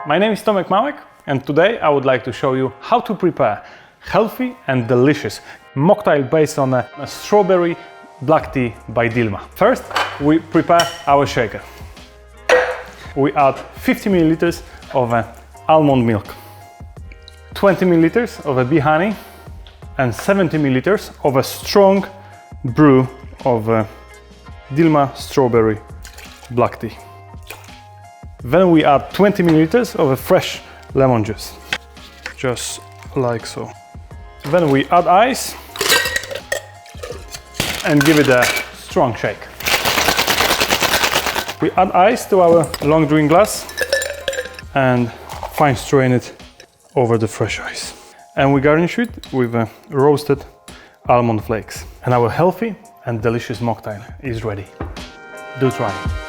My name is Tomek Małek, and today I would like to show you how to prepare healthy and delicious mocktail based on a strawberry black tea by Dilmah. First, we prepare our shaker. We add 50 milliliters of almond milk, 20 milliliters of bee honey, and 70 milliliters of a strong brew of Dilmah Strawberry black tea. Then we add 20 milliliters of a fresh lemon juice, just like so. Then we add ice and give it a strong shake. We add ice to our long drink glass and fine strain it over the fresh ice. And we garnish it with roasted almond flakes. And our healthy and delicious mocktail is ready. Do try it.